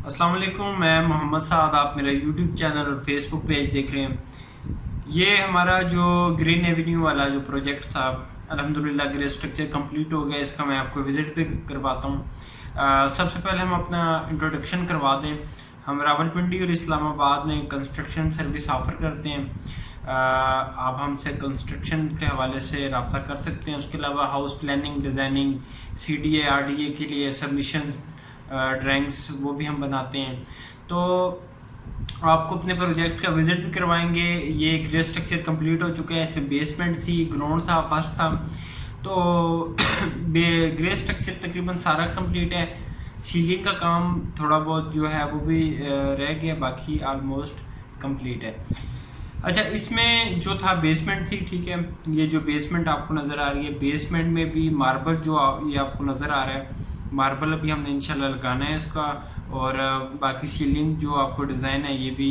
अस्सलाम वालेकुम, मैं मोहम्मद साद। आप मेरा यूट्यूब चैनल और फेसबुक पेज देख रहे हैं। ये हमारा जो ग्रीन एवेन्यू वाला जो प्रोजेक्ट था, अल्हम्दुलिल्लाह ग्रे स्ट्रक्चर कंप्लीट हो गया। इसका मैं आपको विज़िट भी करवाता हूँ। सबसे पहले हम अपना इंट्रोडक्शन करवा दें। हम रावलपिंडी और इस्लामाबाद में कंस्ट्रक्शन सर्विस ऑफ़र करते हैं। आप हमसे कंस्ट्रक्शन के हवाले से रब्ता कर सकते हैं। उसके अलावा house planning, designing, CDA RDA के लिए सबमिशन ड्राइंग्स वो भी हम बनाते हैं। तो आपको अपने प्रोजेक्ट का विजिट भी करवाएंगे। ये ग्रे स्ट्रक्चर कंप्लीट हो चुका है। इसमें बेसमेंट थी, ग्राउंड था, फर्स्ट था। तो ग्रे स्ट्रक्चर तकरीबन सारा कंप्लीट है। सीलिंग का काम थोड़ा बहुत जो है वो भी रह गया, बाकी ऑलमोस्ट कंप्लीट है। अच्छा, इसमें जो था बेसमेंट थी, ठीक है। ये जो बेसमेंट आपको नज़र आ रही है, बेसमेंट में भी मार्बल जो ये आपको नज़र आ रहा है, मार्बल अभी हमने इंशाल्लाह लगाना है इसका। और बाकी सीलिंग जो आपको डिज़ाइन है ये भी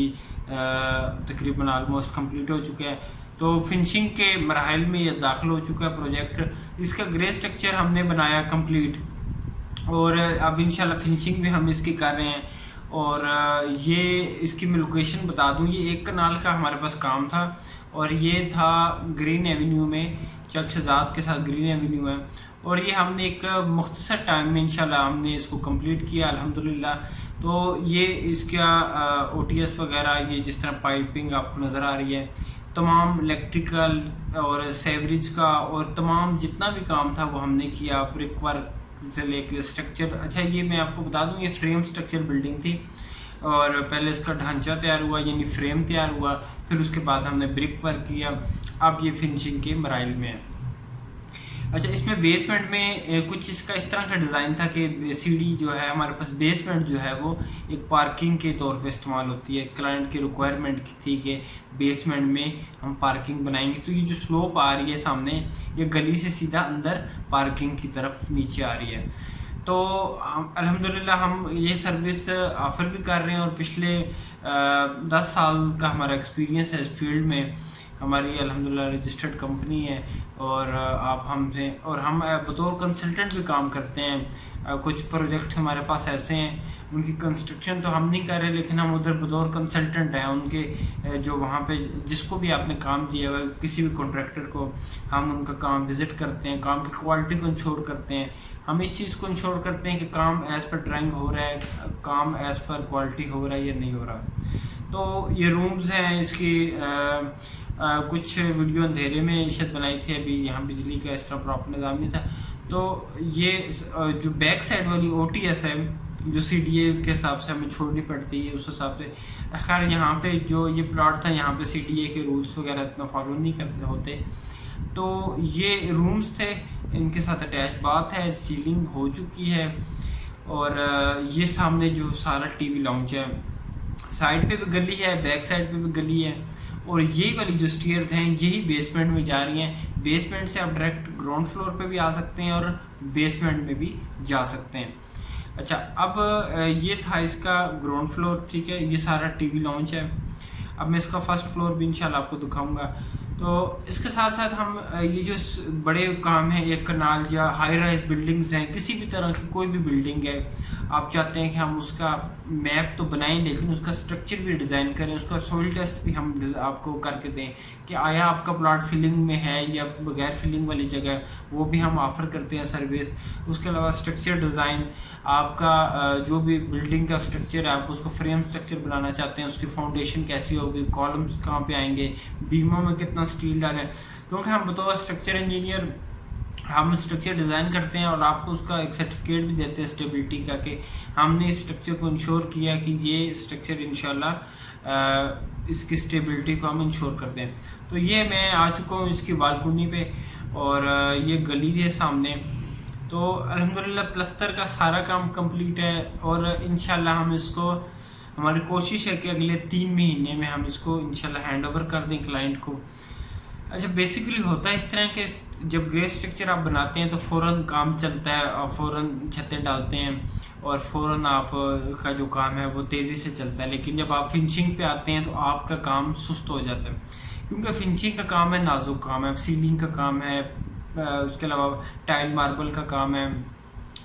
तकरीबन ऑलमोस्ट कंप्लीट हो चुका है। तो फिनिशिंग के मराहल में ये दाखिल हो चुका है प्रोजेक्ट। इसका ग्रे स्ट्रक्चर हमने बनाया कंप्लीट, और अब इंशाल्लाह फिनिशिंग भी हम इसकी कर रहे हैं। और ये इसकी मैं लोकेशन बता दूं, ये एक कनाल का हमारे पास काम था, और ये था ग्रीन एवेन्यू में, चक शहजाद के साथ ग्रीन एवेन्यू है। और ये हमने एक मुख्तसर टाइम में इंशाल्लाह हमने इसको कंप्लीट किया अल्हम्दुलिल्लाह। तो ये इसका OTS वगैरह, ये जिस तरह पाइपिंग आपको नज़र आ रही है, तमाम इलेक्ट्रिकल और सेवरेज का और तमाम जितना भी काम था वो हमने किया। ब्रिक वर्क से लेकर स्ट्रक्चर। अच्छा, ये मैं आपको बता दूं, ये फ्रेम स्ट्रक्चर बिल्डिंग थी, और पहले इसका ढांचा तैयार हुआ, यानी फ्रेम तैयार हुआ, फिर उसके बाद हमने ब्रिक वर्क किया। अब ये फिनिशिंग के मराइल में है। अच्छा, इसमें बेसमेंट में कुछ इसका इस तरह का डिज़ाइन था कि सीढ़ी जो है हमारे पास, बेसमेंट जो है वो एक पार्किंग के तौर पे इस्तेमाल होती है। क्लाइंट की रिक्वायरमेंट थी कि बेसमेंट में हम पार्किंग बनाएंगे। तो ये जो स्लोप आ रही है सामने, ये गली से सीधा अंदर पार्किंग की तरफ नीचे आ रही है। तो अल्हम्दुलिल्लाह हम ये सर्विस ऑफ़र भी कर रहे हैं, और पिछले 10 साल का हमारा एक्सपीरियंस है इस फील्ड में। हमारी अल्हम्दुलिल्लाह रजिस्टर्ड कंपनी है, और आप हमसे, और हम बतौर कंसल्टेंट भी काम करते हैं। कुछ प्रोजेक्ट हमारे पास ऐसे हैं, उनकी कंस्ट्रक्शन तो हम नहीं कर रहे, लेकिन हम उधर बतौर कंसल्टेंट हैं उनके। जो वहाँ पे जिसको भी आपने काम दिया हुआ है, किसी भी कॉन्ट्रैक्टर को, हम उनका काम विज़िट करते हैं, काम की क्वालिटी को इंश्योर करते हैं। हम इस चीज़ को इंश्योर करते हैं कि काम एज़ पर ड्राइंग हो रहा है, काम एज़ पर क्वालिटी हो रहा है या नहीं हो रहा। तो ये रूम्स हैं इसकी। कुछ वीडियो अंधेरे में इशत बनाई थी, अभी यहाँ बिजली का इस तरह प्रॉपर निज़ाम नहीं था। तो ये जो बैक साइड वाली OTS है, जो CDA के हिसाब से हमें छोड़नी पड़ती है, उस हिसाब से। खैर, यहाँ पे जो ये प्लॉट था, यहाँ पे CDA के रूल्स वगैरह इतना फॉलो नहीं करते होते। तो ये रूम्स थे, इनके साथ अटैच बाथ है, सीलिंग हो चुकी है। और ये सामने जो सारा TV लाउंज है, साइड पे भी गली है, बैक साइड पे भी गली है। और यही वाली जो स्टेयर्स हैं यही बेसमेंट में जा रही हैं। बेसमेंट से आप डायरेक्ट ग्राउंड फ्लोर पे भी आ सकते हैं और बेसमेंट में भी जा सकते हैं। अच्छा, अब ये था इसका ग्राउंड फ्लोर, ठीक है। ये सारा TV लॉन्च है। अब मैं इसका फर्स्ट फ्लोर भी इंशाल्लाह आपको दिखाऊंगा। तो इसके साथ साथ हम ये जो बड़े काम हैं, एक कनाल या हाई राइज बिल्डिंग्स हैं, किसी भी तरह की कोई भी बिल्डिंग है, आप चाहते हैं कि हम उसका मैप तो बनाएं, लेकिन उसका स्ट्रक्चर भी डिज़ाइन करें, उसका सॉइल टेस्ट भी हम आपको करके दें कि आया आपका प्लॉट फिलिंग में है या बगैर फिलिंग वाली जगह, वो भी हम ऑफ़र करते हैं सर्विस। उसके अलावा स्ट्रक्चर डिज़ाइन, आपका जो भी बिल्डिंग का स्ट्रक्चर है, आप उसको फ्रेम स्ट्रक्चर बनाना चाहते हैं, उसकी फाउंडेशन कैसी होगी, कॉलम्स कहाँ पे आएंगे, बीमों में कितना स्टील डालें। क्योंकि हम बतौर स्ट्रक्चर इंजीनियर हम स्ट्रक्चर डिज़ाइन करते हैं, और आपको उसका एक सर्टिफिकेट भी देते हैं स्टेबिलिटी का, कि हमने इस स्ट्रक्चर को इंश्योर किया कि ये स्ट्रक्चर इंशाल्लाह इसकी स्टेबिलिटी को हम इंश्योर करते हैं। तो ये मैं आ चुका हूँ इसकी बालकनी पे, और ये गली है सामने। तो अल्हम्दुलिल्लाह प्लस्तर का सारा काम कंप्लीट है, और इंशाल्लाह हम इसको, हमारी कोशिश है कि अगले 3 महीने में हम इसको इंशाल्लाह हैंड ओवर कर दें क्लाइंट को। अच्छा, बेसिकली होता है इस तरह के, जब ग्रे स्ट्रक्चर आप बनाते हैं तो फ़ौरन काम चलता है, आप फ़ौरन छतें डालते हैं, और फ़ौरन आप का जो काम है वो तेज़ी से चलता है। लेकिन जब आप फिनिशिंग पे आते हैं तो आपका काम सुस्त हो जाता है, क्योंकि फिनिशिंग का काम है, नाजुक काम है, सीलिंग का काम है, उसके अलावा टाइल मार्बल का काम है,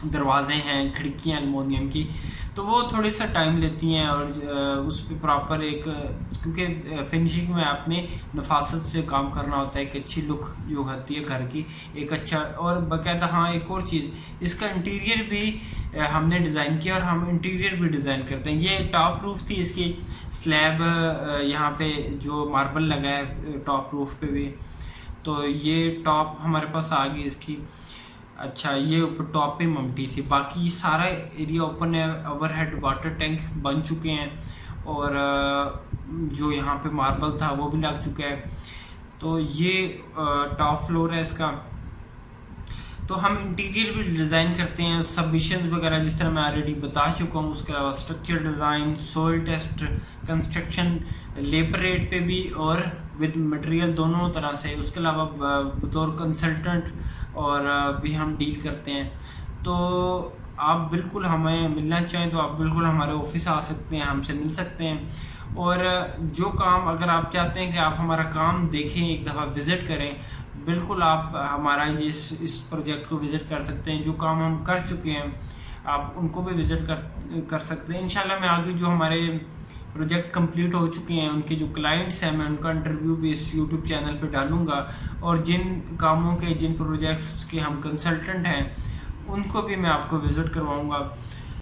दरवाजे हैं, खिड़कियाँ एलुमिनियम की, तो वो थोड़ी सा टाइम लेती हैं और उस पर प्रॉपर एक, क्योंकि फिनिशिंग में आपने नफासत से काम करना होता है, एक अच्छी लुक जो होती है घर की, एक अच्छा। और बाकायदा हाँ एक और चीज़, इसका इंटीरियर भी हमने डिज़ाइन किया और हम इंटीरियर भी डिज़ाइन करते हैं। ये टॉप रूफ थी इसकी, स्लैब यहाँ पे जो मार्बल लगा है टॉप रूफ पे भी, तो ये टॉप हमारे पास आ गई इसकी। अच्छा, ये ऊपर टॉप पे ममटी थी, बाकी सारा एरिया ओपन है, ओवरहेड वाटर टैंक बन चुके हैं और जो यहाँ पे मार्बल था वो भी लग चुका है। तो ये टॉप फ्लोर है इसका। तो हम इंटीरियर भी डिज़ाइन करते हैं, सबमिशंस वगैरह जिस तरह मैं ऑलरेडी बता चुका हूँ। उसके अलावा structure design, soil test, construction, labour rate पे भी और विद मटेरियल दोनों तरह से। उसके अलावा बतौर कंसल्टेंट और भी हम डील करते हैं। तो आप बिल्कुल हमें मिलना चाहें तो आप बिल्कुल हमारे ऑफिस आ सकते हैं, हमसे मिल सकते हैं। और जो काम अगर आप चाहते हैं कि आप हमारा काम देखें, एक दफ़ा विज़िट करें, बिल्कुल आप हमारा ये इस प्रोजेक्ट को विज़िट कर सकते हैं। जो काम हम कर चुके हैं आप उनको भी विज़िट कर सकते हैं। इंशाल्लाह मैं आगे जो हमारे प्रोजेक्ट कंप्लीट हो चुके हैं उनके जो क्लाइंट्स हैं, मैं उनका इंटरव्यू भी इस यूट्यूब चैनल पे डालूंगा। और जिन कामों के, जिन प्रोजेक्ट्स के हम कंसल्टेंट हैं, उनको भी मैं आपको विज़िट करवाऊंगा।